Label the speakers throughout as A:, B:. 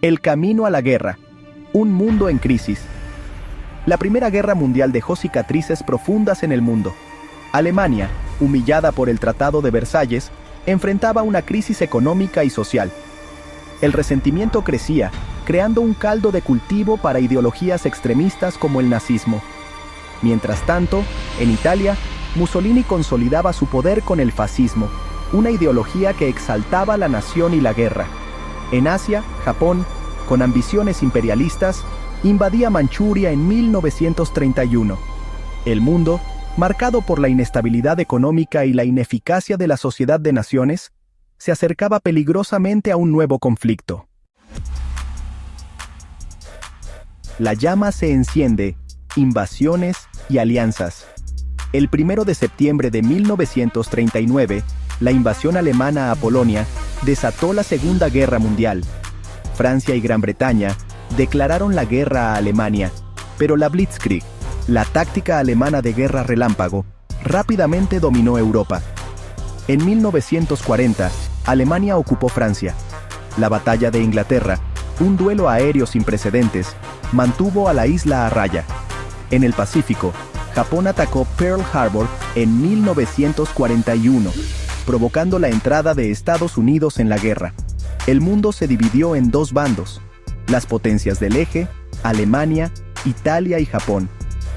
A: El camino a la guerra. Un mundo en crisis. La Primera Guerra Mundial dejó cicatrices profundas en el mundo. Alemania, humillada por el Tratado de Versalles, enfrentaba una crisis económica y social. El resentimiento crecía, creando un caldo de cultivo para ideologías extremistas como el nazismo. Mientras tanto, en Italia, Mussolini consolidaba su poder con el fascismo, una ideología que exaltaba la nación y la guerra. En Asia, Japón, con ambiciones imperialistas, invadía Manchuria en 1931. El mundo, marcado por la inestabilidad económica y la ineficacia de la sociedad de naciones, se acercaba peligrosamente a un nuevo conflicto. La llama se enciende, invasiones y alianzas. El 1 de septiembre de 1939, la invasión alemana a Polonia desató la Segunda Guerra Mundial. Francia y Gran Bretaña declararon la guerra a Alemania, pero la Blitzkrieg, la táctica alemana de guerra relámpago, rápidamente dominó Europa. En 1940, Alemania ocupó Francia. La batalla de Inglaterra, un duelo aéreo sin precedentes, mantuvo a la isla a raya. En el Pacífico, Japón atacó Pearl Harbor en 1941, provocando la entrada de Estados Unidos en la guerra. El mundo se dividió en dos bandos: las potencias del eje, Alemania, Italia y Japón,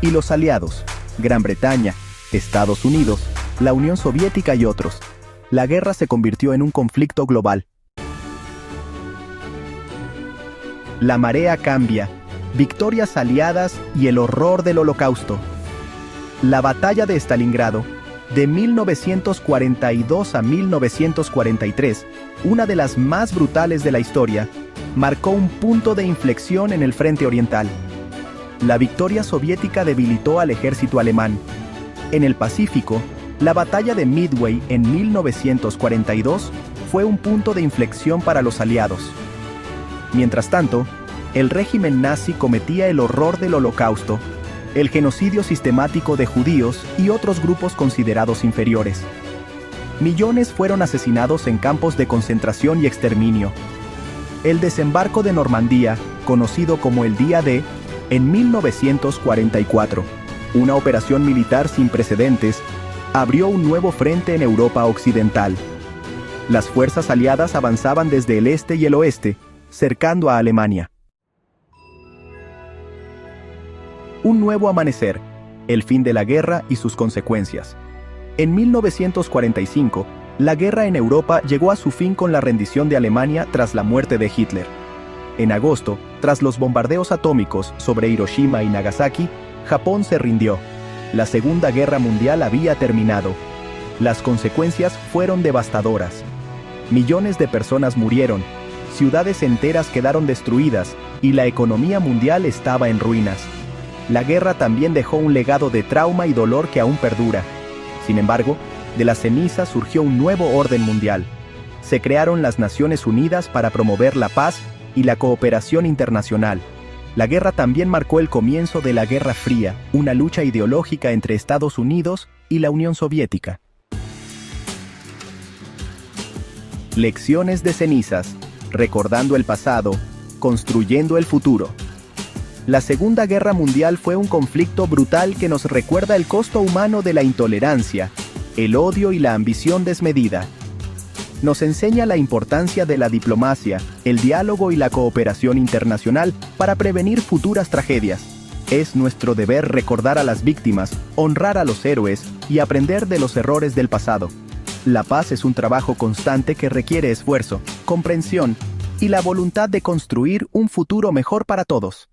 A: y los aliados, Gran Bretaña, Estados Unidos, la Unión Soviética y otros. La guerra se convirtió en un conflicto global. La marea cambia, victorias aliadas y el horror del Holocausto. La batalla de Stalingrado, de 1942 a 1943, una de las más brutales de la historia, marcó un punto de inflexión en el frente oriental. La victoria soviética debilitó al ejército alemán. En el Pacífico, la batalla de Midway en 1942 fue un punto de inflexión para los aliados. Mientras tanto, el régimen nazi cometía el horror del Holocausto, el genocidio sistemático de judíos y otros grupos considerados inferiores. Millones fueron asesinados en campos de concentración y exterminio. El desembarco de Normandía, conocido como el Día D, en 1944, una operación militar sin precedentes, abrió un nuevo frente en Europa Occidental. Las fuerzas aliadas avanzaban desde el este y el oeste, cercando a Alemania. Un nuevo amanecer, el fin de la guerra y sus consecuencias. En 1945, la guerra en Europa llegó a su fin con la rendición de Alemania tras la muerte de Hitler. En agosto, tras los bombardeos atómicos sobre Hiroshima y Nagasaki, Japón se rindió. La Segunda Guerra Mundial había terminado. Las consecuencias fueron devastadoras. Millones de personas murieron, ciudades enteras quedaron destruidas y la economía mundial estaba en ruinas. La guerra también dejó un legado de trauma y dolor que aún perdura. Sin embargo, de las cenizas surgió un nuevo orden mundial. Se crearon las Naciones Unidas para promover la paz y la cooperación internacional. La guerra también marcó el comienzo de la Guerra Fría, una lucha ideológica entre Estados Unidos y la Unión Soviética. Lecciones de cenizas, recordando el pasado, construyendo el futuro. La Segunda Guerra Mundial fue un conflicto brutal que nos recuerda el costo humano de la intolerancia, el odio y la ambición desmedida. Nos enseña la importancia de la diplomacia, el diálogo y la cooperación internacional para prevenir futuras tragedias. Es nuestro deber recordar a las víctimas, honrar a los héroes y aprender de los errores del pasado. La paz es un trabajo constante que requiere esfuerzo, comprensión y la voluntad de construir un futuro mejor para todos.